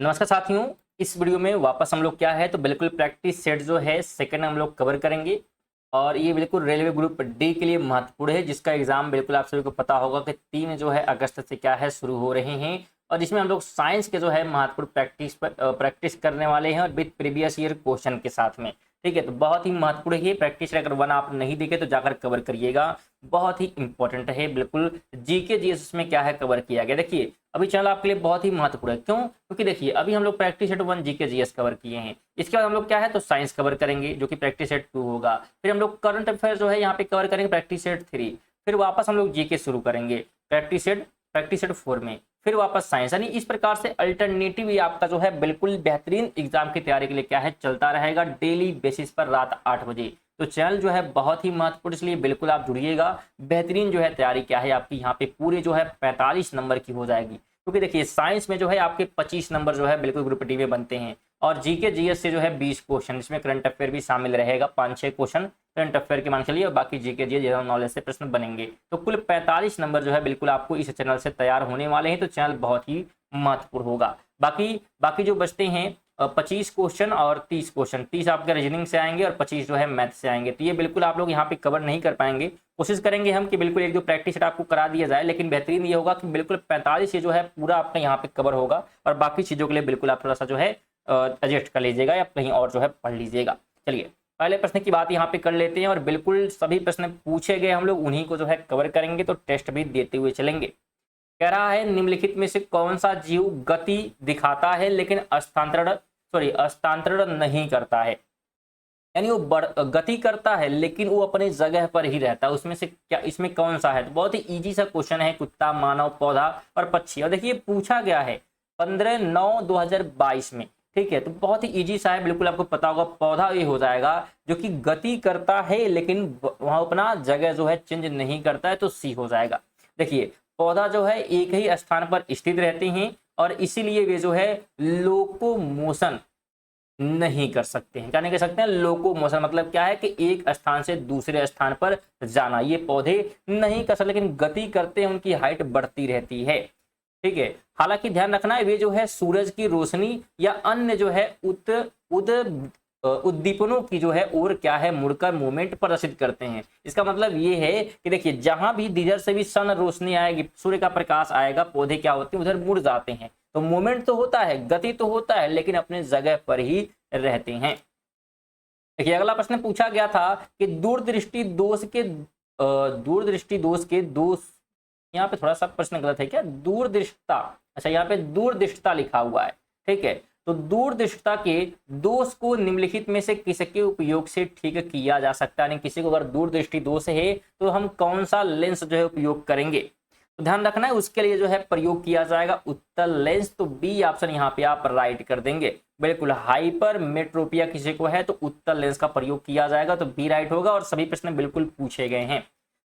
नमस्कार साथियों। इस वीडियो में वापस हम लोग क्या है तो बिल्कुल प्रैक्टिस सेट जो है सेकंड हम लोग कवर करेंगे और ये बिल्कुल रेलवे ग्रुप डी के लिए महत्वपूर्ण है, जिसका एग्जाम बिल्कुल आप सभी को पता होगा कि 3 जो है अगस्त से क्या है शुरू हो रहे हैं। और जिसमें हम लोग साइंस के जो है महत्वपूर्ण प्रैक्टिस करने वाले हैं और विद प्रीवियस ईयर क्वेश्चन के साथ में। ठीक है, तो बहुत ही महत्वपूर्ण है ये प्रैक्टिस। अगर वन आप नहीं देखे तो जाकर कवर करिएगा, बहुत ही इंपॉर्टेंट है। बिल्कुल जीके जीएस में क्या है कवर किया गया। देखिए अभी चैनल आपके लिए बहुत ही महत्वपूर्ण है। क्यों? क्योंकि देखिए अभी हम लोग practice set 1 GK GS cover किए हैं। इसके बाद हम लोग क्या है तो साइंस कवर करेंगे जो कि प्रैक्टिस सेट 2 होगा। फिर हम लोग करंट अफेयर जो है यहाँ पे कवर करेंगे प्रैक्टिस सेट 3। फिर वापस हम लोग जीके शुरू करेंगे प्रैक्टिस सेट 4 में। फिर वापस साइंस, यानी इस प्रकार से अल्टरनेटिव ये आपका जो है बिल्कुल बेहतरीन एग्जाम की तैयारी के लिए क्या है चलता रहेगा डेली बेसिस पर रात 8 बजे। तो चैनल जो है बहुत ही महत्वपूर्ण, इसलिए बिल्कुल आप जुड़िएगा। बेहतरीन जो है तैयारी क्या है आपकी यहाँ पे पूरे जो है 45 नंबर की हो जाएगी। क्योंकि देखिए साइंस में जो है आपके 25 नंबर जो है बिल्कुल ग्रुप डी में बनते हैं और जीके जीएस से जो है 20 क्वेश्चन, इसमें करंट अफेयर भी शामिल रहेगा। 5-6 क्वेश्चन करंट अफेयर के मान चलिए और बाकी जीके जीएस जनरल नॉलेज से प्रश्न बनेंगे। तो कुल 45 नंबर जो है बिल्कुल आपको इस चैनल से तैयार होने वाले हैं। तो चैनल बहुत ही महत्वपूर्ण होगा। बाकी बाकी जो बचते हैं 25 क्वेश्चन और 30 क्वेश्चन, 30 आपके रीजनिंग से आएंगे और 25 जो है मैथ से आएंगे। तो ये बिल्कुल आप लोग यहाँ पे कवर नहीं कर पाएंगे। कोशिश करेंगे हम कि बिल्कुल एक दो प्रैक्टिस सेट आपको करा दिया जाए, लेकिन बेहतरीन ये होगा कि बिल्कुल 45 ये जो है पूरा आपका यहाँ पे कवर होगा और बाकी चीज़ों के लिए बिल्कुल आप थोड़ा सा जो है एडजस्ट कर लीजिएगा या कहीं और जो है पढ़ लीजिएगा। चलिए पहले प्रश्न की बात यहाँ पे कर लेते हैं और बिल्कुल सभी प्रश्न पूछे गए हम लोग उन्हीं को जो है कवर करेंगे, तो टेस्ट भी देते हुए चलेंगे। कह रहा है निम्नलिखित में से कौन सा जीव गति दिखाता है लेकिन हस्तांतरण नहीं करता है। यानी वो गति करता है लेकिन वो अपने जगह पर ही रहता है। उसमें से क्या, इसमें कौन सा है? तो बहुत ही इजी सा क्वेश्चन है। कुत्ता, मानव, पौधा और पक्षी। और देखिए पूछा गया है 15/9/2022 में। ठीक है, तो बहुत ही इजी सा है, बिल्कुल आपको पता होगा। पौधा ये हो जाएगा जो कि गति करता है लेकिन वहां अपना जगह जो है चेंज नहीं करता है, तो सी हो जाएगा। देखिए पौधा जो है एक ही स्थान पर स्थित रहते हैं और इसीलिए वे जो है लोकोमोशन नहीं कर सकते हैं। क्या नहीं कर सकते हैं? लोकोमोशन मतलब क्या है कि एक स्थान से दूसरे स्थान पर जाना ये पौधे नहीं कर सकते, लेकिन गति करते हैं, उनकी हाइट बढ़ती रहती है। ठीक है, हालांकि ध्यान रखना है वे जो है सूरज की रोशनी या अन्य जो है उद्दीपनों की जो है और क्या है मुड़कर मूवमेंट प्रदर्शित करते हैं। इसका मतलब ये है कि देखिए जहां भी जिधर से भी सन रोशनी आएगी, सूर्य का प्रकाश आएगा, पौधे क्या होते हैं उधर मुड़ जाते हैं। तो मूवमेंट तो होता है, गति तो होता है, लेकिन अपने जगह पर ही रहते हैं। देखिए अगला प्रश्न पूछा गया था कि दूरदृष्टि दोष, यहाँ पे थोड़ा सा प्रश्न गलत है क्या? दूरदृष्टता, अच्छा यहाँ पे दूरदृष्टता लिखा हुआ है। ठीक है, तो दूरदृष्टता के दोष को निम्नलिखित में से किसके उपयोग से ठीक किया जा सकता है? किसी को अगर दूरदृष्टि दोष है तो हम कौन सा लेंस जो है उपयोग करेंगे? तो ध्यान रखना है उसके लिए जो है प्रयोग किया जाएगा उत्तल लेंस। तो बी ऑप्शन यहाँ पे आप राइट कर देंगे। बिल्कुल हाइपरमेट्रोपिया किसी को है तो उत्तल लेंस का प्रयोग किया जाएगा, तो बी राइट होगा। और सभी प्रश्न बिल्कुल पूछे गए हैं।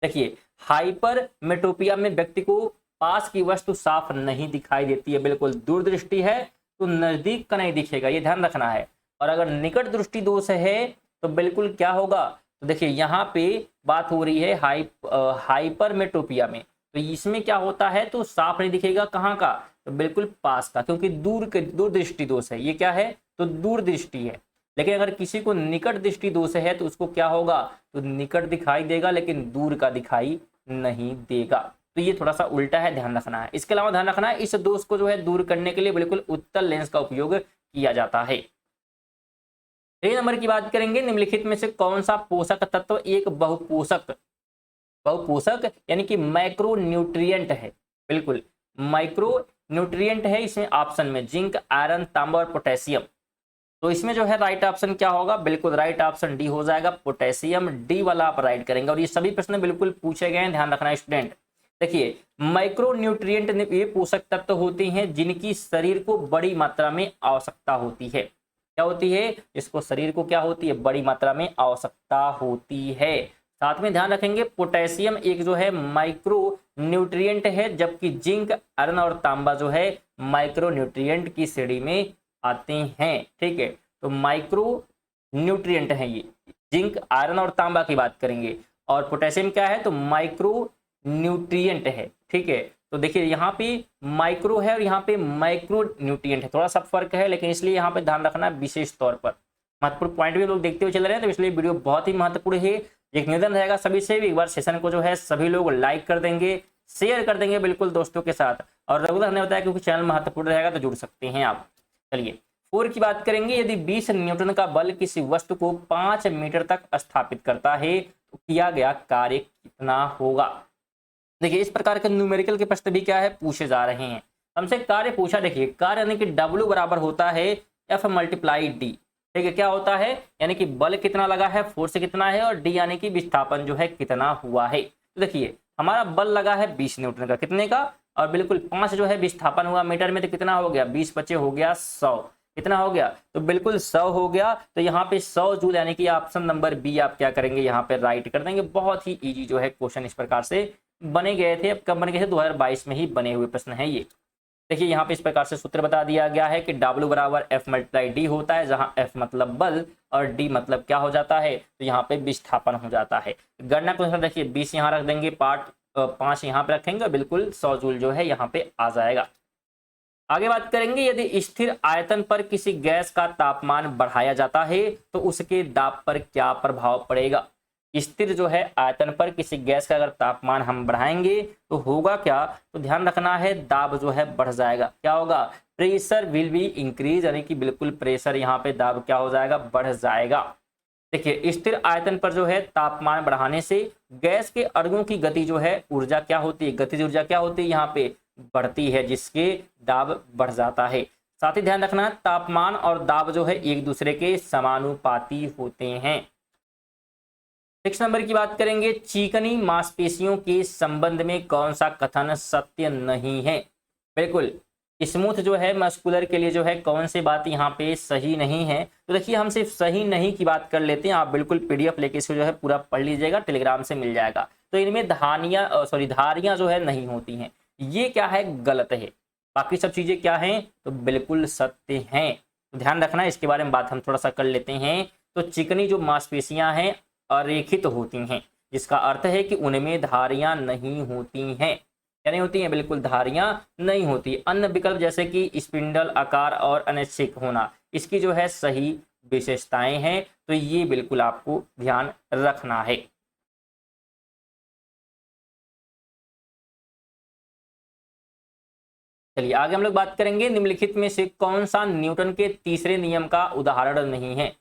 देखिए हाइपरमेट्रोपिया में व्यक्ति को पास की वस्तु साफ नहीं दिखाई देती है। बिल्कुल दूरदृष्टि है तो नजदीक का नहीं दिखेगा, ये ध्यान रखना है। और अगर निकट दृष्टि दोष है तो बिल्कुल क्या होगा? तो देखिए यहाँ पे बात हो रही है हाइपरमेट्रोपिया में, तो इसमें क्या होता है तो साफ नहीं दिखेगा। कहाँ का? तो बिल्कुल पास का, क्योंकि दूरदृष्टि दोष है। ये क्या है? तो दूरदृष्टि है। लेकिन अगर किसी को निकट दृष्टि दोष है तो उसको क्या होगा? तो निकट दिखाई देगा लेकिन दूर का दिखाई नहीं देगा। तो ये थोड़ा सा उल्टा है, ध्यान रखना है। इसके अलावा ध्यान रखना है इस दोष को जो है दूर करने के लिए बिल्कुल उत्तल लेंस का उपयोग किया जाता है। 3 नंबर की बात करेंगे, निम्नलिखित में से कौन सा पोषक तत्व एक बहुपोषक यानी कि माइक्रो न्यूट्रिएंट है? बिल्कुल माइक्रो न्यूट्रिएंट है। इसमें ऑप्शन में जिंक, आयरन, तांबा और पोटेशियम। तो इसमें जो है राइट ऑप्शन क्या होगा? बिल्कुल राइट ऑप्शन डी हो जाएगा, पोटेशियम। डी वाला आप राइट करेंगे। और ये सभी प्रश्न बिल्कुल पूछे गए हैं, ध्यान रखना है स्टूडेंट। देखिए माइक्रो न्यूट्रिएंट ये पोषक तत्व होते हैं जिनकी शरीर को बड़ी मात्रा में आवश्यकता होती है। क्या होती है? इसको शरीर को क्या होती है? बड़ी मात्रा में आवश्यकता होती है। साथ में ध्यान रखेंगे पोटेशियम एक जो है माइक्रो न्यूट्रिएंट है, जबकि जिंक, आयरन और तांबा जो है माइक्रो न्यूट्रिएंट की श्रेणी में आते हैं। ठीक है, तो माइक्रो न्यूट्रिएंट है ये। जिंक, आयरन और तांबा की बात करेंगे। और पोटेशियम क्या है? तो माइक्रो न्यूट्रिएंट है। ठीक है, तो देखिए यहाँ पे माइक्रो है और यहाँ पे माइक्रो न्यूट्रिएंट है, थोड़ा सा फर्क है, लेकिन इसलिए यहाँ पे ध्यान रखना विशेष तौर पर। महत्वपूर्ण पॉइंट भी लोग देखते हुए चल रहे हैं, तो इसलिए वीडियो बहुत ही महत्वपूर्ण है। एक निवेदन रहेगा सभी से, एक बार सेशन को जो है सभी लोग लाइक कर देंगे, शेयर कर देंगे बिल्कुल दोस्तों के साथ, और रेगुलर हमने बताया क्योंकि चैनल महत्वपूर्ण रहेगा तो जुड़ सकते हैं आप। चलिए 4 की बात करेंगे। यदि 20 न्यूटन का बल किसी वस्तु को 5 मीटर तक स्थापित करता है तो किया गया कार्य कितना होगा। देखिए इस प्रकार के न्यूमेरिकल के प्रश्न भी क्या है पूछे जा रहे हैं। हमसे कार्य पूछा, देखिए कार्य यानी कि W बराबर होता है F मल्टीप्लाई डी। ठीक है, क्या होता है यानी कि बल कितना लगा है, फोर्स कितना है, और डी यानी कि विस्थापन जो है कितना हुआ है। तो देखिए हमारा बल लगा है 20 न्यूटन का, कितने का, और बिल्कुल 5 जो है विस्थापन हुआ मीटर में, तो कितना हो गया 20 बचे हो गया 100, कितना हो गया, तो बिल्कुल 100 हो गया। तो यहाँ पे 100 जूल यानी कि ऑप्शन नंबर बी आप क्या करेंगे यहाँ पे राइट कर देंगे। बहुत ही इजी जो है क्वेश्चन इस प्रकार से बने गए थे। अब कब बने गए थे, 2022 में ही बने हुए प्रश्न है ये। देखिए यहाँ पे इस प्रकार से सूत्र बता दिया गया है कि W बराबर F मल्टीप्लाई डी होता है, जहां F मतलब बल और D मतलब क्या हो जाता है, तो यहाँ पे विस्थापन हो जाता है। गणना को देखिए 20 यहाँ रख देंगे, पार्ट 5 यहाँ पे रखेंगे, और बिल्कुल 100 जूल जो है यहाँ पे आ जाएगा। आगे बात करेंगे, यदि स्थिर आयतन पर किसी गैस का तापमान बढ़ाया जाता है तो उसके दाब पर क्या प्रभाव पड़ेगा। स्थिर जो है आयतन पर किसी गैस का अगर तापमान हम बढ़ाएंगे तो होगा क्या, तो ध्यान रखना है दाब जो है बढ़ जाएगा। क्या होगा, प्रेशर विल बी इंक्रीज, यानी कि बिल्कुल प्रेशर यहाँ पे दाब क्या हो जाएगा, बढ़ जाएगा। देखिए स्थिर आयतन पर जो है तापमान बढ़ाने से गैस के अणुओं की गति जो है ऊर्जा क्या होती है, गतिज ऊर्जा क्या होती है यहाँ पे बढ़ती है, जिसके दाब बढ़ जाता है। साथ ही ध्यान रखना तापमान और दाब जो है एक दूसरे के समानुपाती होते हैं। 6 नंबर की बात करेंगे, चिकनी मांसपेशियों के संबंध में कौन सा कथन सत्य नहीं है। बिल्कुल स्मूथ जो है मस्कुलर के लिए जो है कौन सी बात यहाँ पे सही नहीं है। तो देखिए हम सिर्फ सही नहीं की बात कर लेते हैं, आप बिल्कुल पीडीएफ लेके इसको जो है पूरा पढ़ लीजिएगा, टेलीग्राम से मिल जाएगा। तो इनमें धारियां जो है नहीं होती हैं, ये क्या है गलत है। बाकी सब चीजें क्या हैं, तो बिल्कुल सत्य हैं। तो ध्यान रखना, इसके बारे में बात हम थोड़ा सा कर लेते हैं। तो चिकनी जो मांसपेशियां हैं अरेखित होती हैं, जिसका अर्थ है कि उनमें धारियां नहीं होती हैं। क्या नहीं होती हैं, बिल्कुल धारियां नहीं होती। अन्य विकल्प जैसे कि स्पिंडल आकार और अनिश्चित होना, इसकी जो है सही विशेषताएं हैं, तो ये बिल्कुल आपको ध्यान रखना है। चलिए आगे हम लोग बात करेंगे, निम्नलिखित में से कौन सा न्यूटन के तीसरे नियम का उदाहरण नहीं है।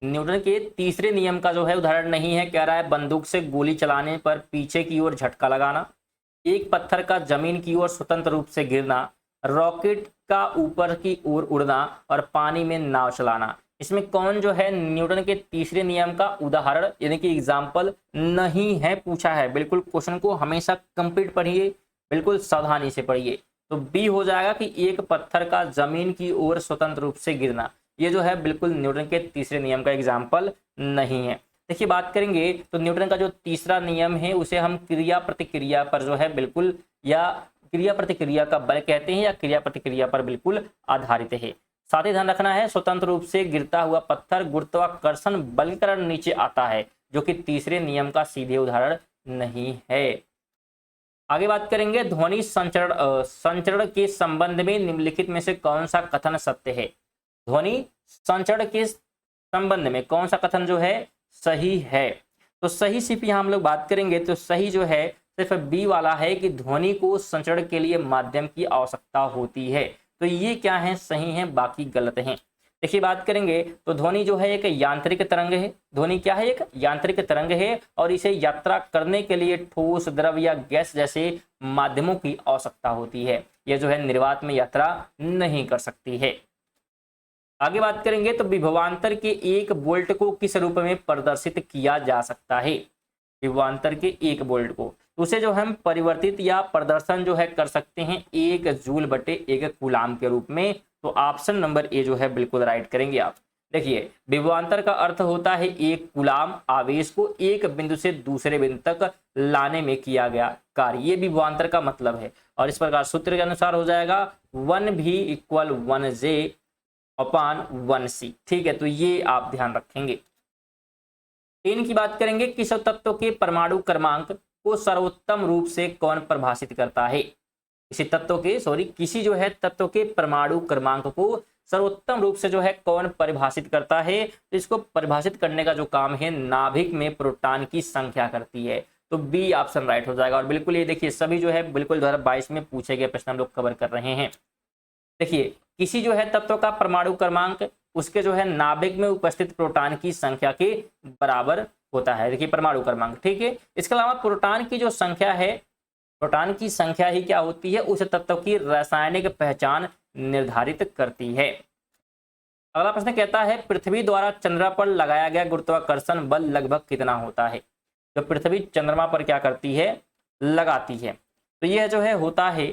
न्यूटन के तीसरे नियम का जो है उदाहरण नहीं है। कह रहा है बंदूक से गोली चलाने पर पीछे की ओर झटका लगाना, एक पत्थर का जमीन की ओर स्वतंत्र रूप से गिरना, रॉकेट का ऊपर की ओर उड़ना, और पानी में नाव चलाना। इसमें कौन जो है न्यूटन के तीसरे नियम का उदाहरण यानी कि एग्जाम्पल नहीं है पूछा है। बिल्कुल क्वेश्चन को हमेशा कंप्लीट पढ़िए, बिल्कुल सावधानी से पढ़िए। तो बी हो जाएगा कि एक पत्थर का जमीन की ओर स्वतंत्र रूप से गिरना, ये जो है बिल्कुल न्यूटन के तीसरे नियम का एग्जाम्पल नहीं है। देखिए बात करेंगे तो न्यूटन का जो तीसरा नियम है उसे हम क्रिया प्रतिक्रिया पर जो है बिल्कुल, या क्रिया प्रतिक्रिया का बल कहते हैं, या क्रिया प्रतिक्रिया पर बिल्कुल आधारित है। साथ ही ध्यान रखना है स्वतंत्र रूप से गिरता हुआ पत्थर गुरुत्वाकर्षण बल के कारण नीचे आता है, जो कि तीसरे नियम का सीधे उदाहरण नहीं है। आगे बात करेंगे, ध्वनि संचरण के संबंध में निम्नलिखित में से कौन सा कथन सत्य है। ध्वनि संचरण के संबंध में कौन सा कथन जो है सही है। तो सही सिर्फ यहाँ हम लोग बात करेंगे तो सही जो है सिर्फ बी वाला है कि ध्वनि को संचरण के लिए माध्यम की आवश्यकता होती है। तो ये क्या है सही है, बाकी गलत हैं। देखिए बात करेंगे तो ध्वनि जो है एक यांत्रिक तरंग है। ध्वनि क्या है, एक यांत्रिक तरंग है, और इसे यात्रा करने के लिए ठोस द्रव या गैस जैसे माध्यमों की आवश्यकता होती है। यह जो है निर्वात में यात्रा नहीं कर सकती है। आगे बात करेंगे तो विभवांतर के एक वोल्ट को किस रूप में प्रदर्शित किया जा सकता है। विभवांतर के एक वोल्ट को उसे जो हम परिवर्तित या प्रदर्शन जो है कर सकते हैं 1 जूल बटे 1 कूलाम के रूप में। तो ऑप्शन नंबर ए जो है बिल्कुल राइट करेंगे आप। देखिए विभवांतर का अर्थ होता है एक कूलाम आवेश को एक बिंदु से दूसरे बिंदु तक लाने में किया गया कार्य, ये विभवांतर का मतलब है। और इस प्रकार सूत्र के अनुसार हो जाएगा 1v = 1J/1c। ठीक है, तो ये आप ध्यान रखेंगे। 3 की बात करेंगे, किस तत्व के परमाणु क्रमांक को सर्वोत्तम रूप से कौन परिभाषित करता है। किसी जो है तत्व के परमाणु क्रमांक को सर्वोत्तम रूप से जो है कौन परिभाषित करता है? तो इसको परिभाषित करने का जो काम है नाभिक में प्रोटॉन की संख्या करती है। तो बी ऑप्शन राइट हो जाएगा। और बिल्कुल ये देखिए सभी जो है बिल्कुल 2022 में पूछे गए प्रश्न हम लोग कवर कर रहे हैं। देखिए किसी जो है तत्व का परमाणु क्रमांक उसके जो है नाभिक में उपस्थित प्रोटॉन की संख्या के बराबर होता है। देखिए परमाणु क्रमांक, ठीक है। इसके अलावा प्रोटॉन की जो संख्या है, प्रोटॉन की संख्या ही क्या होती है? उस तत्व की रासायनिक पहचान निर्धारित करती है। अगला प्रश्न कहता है पृथ्वी द्वारा चंद्रमा पर लगाया गया गुरुत्वाकर्षण बल लगभग कितना होता है? तो पृथ्वी चंद्रमा पर क्या करती है? लगाती है। तो यह जो है होता है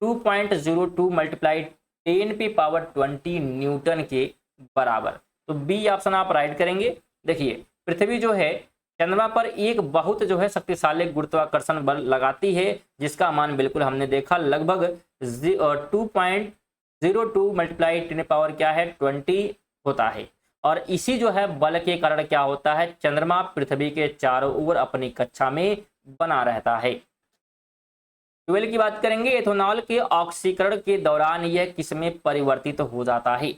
2.02 मल्टीप्लाई 10⁻20 न्यूटन के बराबर। तो बी ऑप्शन आप राइट करेंगे। देखिए पृथ्वी जो है चंद्रमा पर एक बहुत जो है शक्तिशाली गुरुत्वाकर्षण बल लगाती है जिसका मान बिल्कुल हमने देखा लगभग 2.02 मल्टीप्लाई 10 क्या है 20 होता है। और इसी जो है बल के कारण क्या होता है? चंद्रमा पृथ्वी के चारों ओर अपनी कक्षा में बना रहता है। 12 की बात करेंगे, एथेनॉल के ऑक्सीकरण के दौरान यह किसमें परिवर्तित हो जाता है?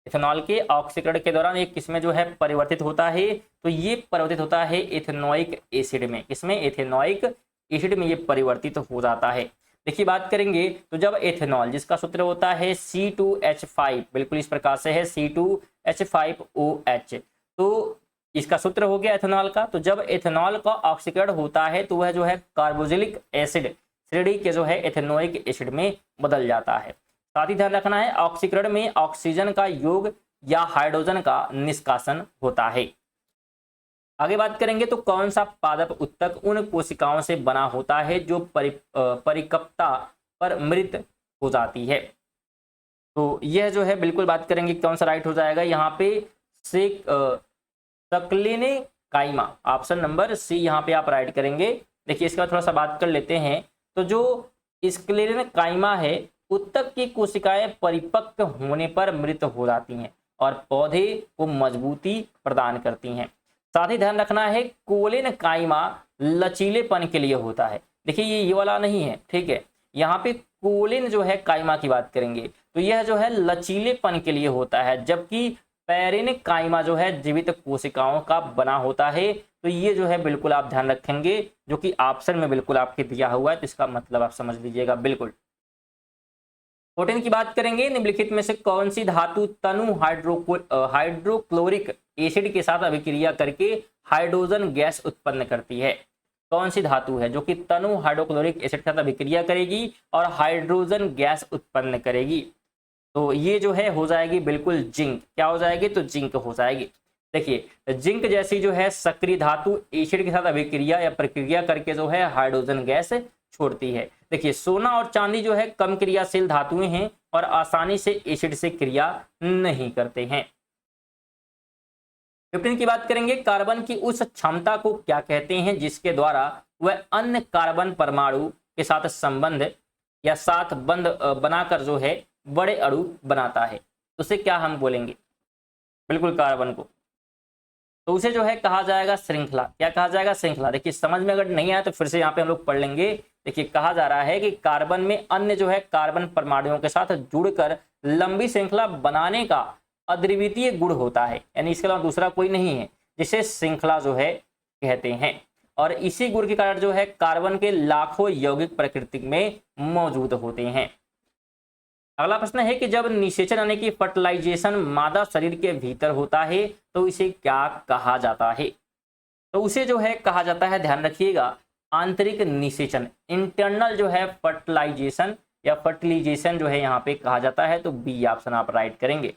इथेनॉल के ऑक्सीकरण के दौरान ये किसमें जो है परिवर्तित होता है? तो ये परिवर्तित होता है इथेनोइक एसिड में। किसमें? इथेनोइक एसिड में ये परिवर्तित हो जाता है। देखिए बात करेंगे तो जब एथेनॉल जिसका सूत्र होता है C2H5, बिल्कुल इस प्रकार से है C2H5OH, तो इसका सूत्र हो गया एथेनॉल का। तो जब एथेनॉल का ऑक्सीकरण होता है तो वह जो है कार्बोक्सिलिक एसिड श्रेणी के जो है एथेनोइक एसिड में बदल जाता है। साथ ही ध्यान रखना है ऑक्सीकरण में ऑक्सीजन का योग या हाइड्रोजन का निष्कासन होता है। आगे बात करेंगे तो कौन सा पादप उत्तक उन कोशिकाओं से बना होता है जो परिपक्वता पर मृत हो जाती है? तो यह जो है बिल्कुल बात करेंगे कौन सा राइट हो जाएगा यहाँ पे सक्लेने काइमा, ऑप्शन नंबर सी यहाँ पे आप राइट करेंगे। देखिए इसका थोड़ा सा बात कर लेते हैं। तो जो स्क्लेरेन काइमा है उत्तक की कोशिकाएं परिपक्व होने पर मृत हो जाती हैं और पौधे को मजबूती प्रदान करती हैं। साथ ही ध्यान रखना है कोलेन काइमा लचीलेपन के लिए होता है। देखिए ये वाला नहीं है, ठीक है। यहाँ पे कोलेन जो है काइमा की बात करेंगे तो यह जो है लचीलेपन के लिए होता है, जबकि पैरेन काइमा जो है जीवित कोशिकाओं का बना होता है। तो ये जो है बिल्कुल आप ध्यान रखेंगे जो कि ऑप्शन में बिल्कुल आपके दिया हुआ है, तो इसका मतलब आप समझ लीजिएगा बिल्कुल। 14 की बात करेंगे, निम्नलिखित में से कौन सी धातु तनु हाइड्रोक्लोरिक एसिड के साथ अभिक्रिया करके हाइड्रोजन गैस उत्पन्न करती है? कौन सी धातु है जो कि तनु हाइड्रोक्लोरिक एसिड के साथ अभिक्रिया करेगी और हाइड्रोजन गैस उत्पन्न करेगी? तो ये जो है हो जाएगी बिल्कुल जिंक। क्या हो जाएगी? तो जिंक हो जाएगी। देखिए जिंक जैसी जो है सक्रिय धातु एसिड के साथ अभिक्रिया या प्रक्रिया करके जो है हाइड्रोजन गैस छोड़ती है। देखिए सोना और चांदी जो है कम क्रियाशील धातुएं हैं और आसानी से एसिड से क्रिया नहीं करते हैं। 15 की बात करेंगे, कार्बन की उस क्षमता को क्या कहते हैं जिसके द्वारा वह अन्य कार्बन परमाणु के साथ संबंध या साथ बंध बनाकर जो है बड़े अणु बनाता है? उसे क्या हम बोलेंगे? बिल्कुल कार्बन को, तो उसे जो है कहा जाएगा श्रृंखला। क्या कहा जाएगा? श्रृंखला। देखिए समझ में अगर नहीं आया तो फिर से यहाँ पे हम लोग पढ़ लेंगे। देखिए कहा जा रहा है कि कार्बन में अन्य जो है कार्बन परमाणुओं के साथ जुड़कर लंबी श्रृंखला बनाने का अद्वितीय गुण होता है, यानी इसके अलावा दूसरा कोई नहीं है, जिसे श्रृंखला जो है कहते हैं। और इसी गुण के कारण जो है कार्बन के लाखों यौगिक प्रकृति में मौजूद होते हैं। अगला प्रश्न है कि जब निषेचन यानी कि फर्टिलाइजेशन मादा शरीर के भीतर होता है तो इसे क्या कहा जाता है? तो उसे जो है कहा जाता है, ध्यान रखिएगा, आंतरिक निषेचन, इंटरनल जो है फर्टिलाइजेशन या फर्टिलाइजेशन जो है यहाँ पे कहा जाता है। तो बी ऑप्शन आप राइट करेंगे।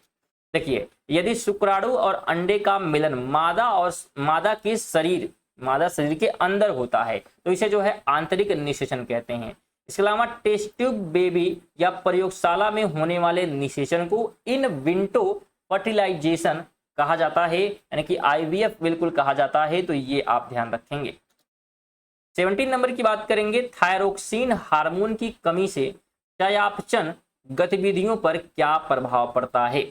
देखिए यदि शुक्राणु और अंडे का मिलन मादा शरीर के अंदर होता है तो इसे जो है आंतरिक निषेचन कहते हैं। इसके अलावा टेस्ट ट्यूब बेबी या प्रयोगशाला में होने वाले निषेचन को इन विंटो फर्टिलाइजेशन कहा जाता है, यानी कि IVF बिल्कुल कहा जाता है। तो ये आप ध्यान रखेंगे। 17 नंबर की बात करेंगे, थायरोक्सिन हार्मोन की कमी से चयापचय गतिविधियों पर क्या प्रभाव पड़ता है?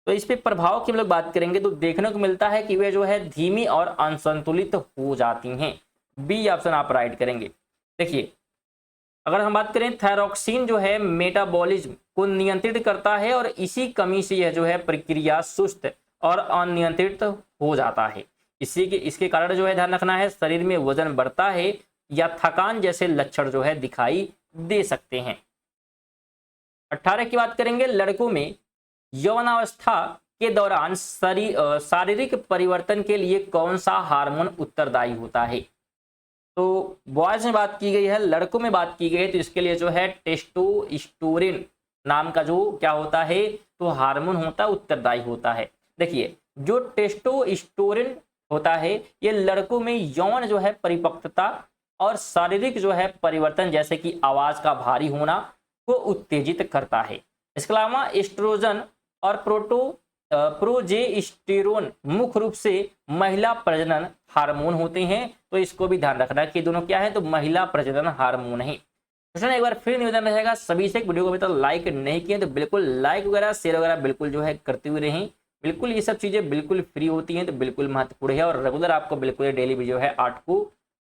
तो इस पे प्रभाव की हम लोग बात करेंगे तो देखने को मिलता है कि वे जो है धीमी और असंतुलित हो जाती हैं। बी ऑप्शन आप राइट करेंगे। देखिए अगर हम बात करें थायरॉक्सिन जो है मेटाबॉलिज्म को नियंत्रित करता है और इसी कमी से यह जो है प्रक्रिया सुस्त और अनियंत्रित हो जाता है। इसके कारण जो है ध्यान रखना है, शरीर में वजन बढ़ता है या थकान जैसे लक्षण जो है दिखाई दे सकते हैं। 18 की बात करेंगे, लड़कों में यौवनावस्था के दौरान शारीरिक परिवर्तन के लिए कौन सा हार्मोन उत्तरदायी होता है। तो बॉयज में बात की गई है, लड़कों में बात की गई है, तो इसके लिए जो है टेस्टोस्टेरोन नाम का जो क्या होता है तो हार्मोन होता है, उत्तरदायी होता है। देखिए जो टेस्टोस्टेरोन होता है ये लड़कों में यौन जो है परिपक्वता और शारीरिक जो है परिवर्तन जैसे कि आवाज का भारी होना को उत्तेजित करता है। इसके अलावा एस्ट्रोजन और प्रोजेस्टेरोन मुख्य रूप से महिला प्रजनन हार्मोन होते हैं, तो इसको भी ध्यान रखना है कि दोनों क्या है तो महिला प्रजनन हार्मोन है। तो एक बार फिर निवेदन रहेगा सभी से, वीडियो को अभी तक लाइक नहीं किए तो बिल्कुल लाइक वगैरह शेयर वगैरह बिल्कुल जो है करते हुए रहें। बिल्कुल ये सब चीजें बिल्कुल फ्री होती हैं तो बिल्कुल महत्वपूर्ण है और रेगुलर आपको बिल्कुल डेली वीडियो है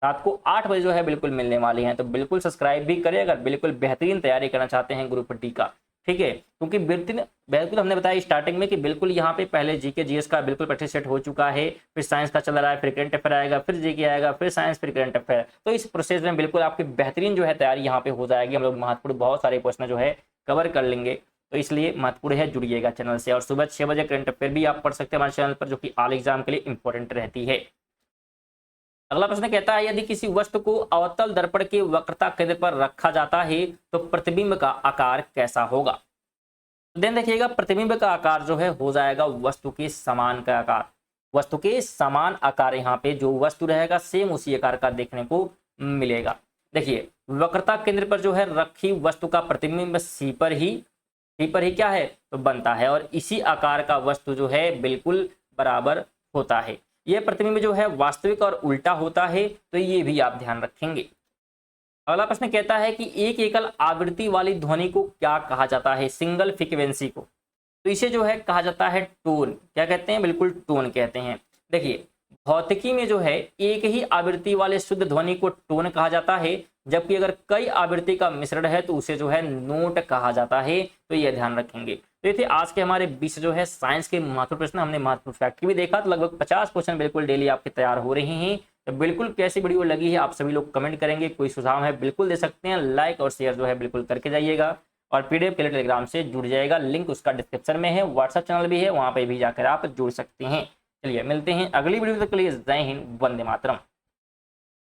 रात को 8 बजे जो है बिल्कुल मिलने वाली हैं, तो बिल्कुल सब्सक्राइब भी करें अगर बिल्कुल बेहतरीन तैयारी करना चाहते हैं ग्रुप डी का, ठीक है। क्योंकि बिल्कुल हमने बताया स्टार्टिंग में कि बिल्कुल यहाँ पे पहले जीके जीएस का बिल्कुल प्रैक्टिस सेट हो चुका है, फिर साइंस का चल रहा है, फिर करंट अफेयर आएगा, फिर जीके आएगा, फिर साइंस, फिर करंट अफेयर। तो इस प्रोसेस में बिल्कुल आपकी बेहतरीन जो है तैयारी यहाँ पे हो जाएगी। हम लोग महत्वपूर्ण बहुत सारे प्रश्न जो है कवर कर लेंगे, तो इसलिए महत्वपूर्ण है जुड़िएगा चैनल से। और सुबह 6 बजे करंट अफेयर भी आप पढ़ सकते हैं हमारे चैनल पर, जो कि ऑल एग्जाम के लिए इंपॉर्टेंट रहती है। अगला प्रश्न कहता है, यदि किसी वस्तु को अवतल दर्पण के वक्रता केंद्र पर रखा जाता है तो प्रतिबिंब का आकार कैसा होगा। देन देखिएगा प्रतिबिंब का आकार जो है हो जाएगा वस्तु के समान का आकार। वस्तु के समान आकार यहाँ पे जो वस्तु रहेगा सेम उसी आकार का देखने को मिलेगा। देखिए वक्रता केंद्र पर जो है रखी वस्तु का प्रतिबिंब सी पर ही क्या है तो बनता है और इसी आकार का वस्तु जो है बिल्कुल बराबर होता है। यह प्रतिबिंब जो है वास्तविक और उल्टा होता है, तो ये भी आप ध्यान रखेंगे। अगला प्रश्न कहता है कि एक एकल आवृत्ति वाली ध्वनि को क्या कहा जाता है, सिंगल फ्रीक्वेंसी को, तो इसे जो है कहा जाता है टोन। क्या कहते हैं, बिल्कुल टोन कहते हैं। देखिए भौतिकी में जो है एक ही आवृत्ति वाले शुद्ध ध्वनि को टोन कहा जाता है, जबकि अगर कई आवृत्ति का मिश्रण है तो उसे जो है नोट कहा जाता है, तो यह ध्यान रखेंगे। तो ये थे आज के हमारे 20 जो है साइंस के महत्वपूर्ण प्रश्न। हमने महत्वपूर्ण फैक्ट भी देखा, तो लगभग 50 क्वेश्चन बिल्कुल डेली आपके तैयार हो रहे हैं। तो बिल्कुल कैसी वीडियो लगी है आप सभी लोग कमेंट करेंगे, कोई सुझाव है बिल्कुल दे सकते हैं, लाइक और शेयर जो है बिल्कुल करके जाइएगा। और पीडीएफ के लिए टेलीग्राम से जुड़ जाएगा, लिंक उसका डिस्क्रिप्शन में है। व्हाट्सएप चैनल भी है, वहां पर भी जाकर आप जुड़ सकते हैं। चलिए मिलते हैं अगली वीडियो तक के लिए। जय हिंद, वंदे मातरम।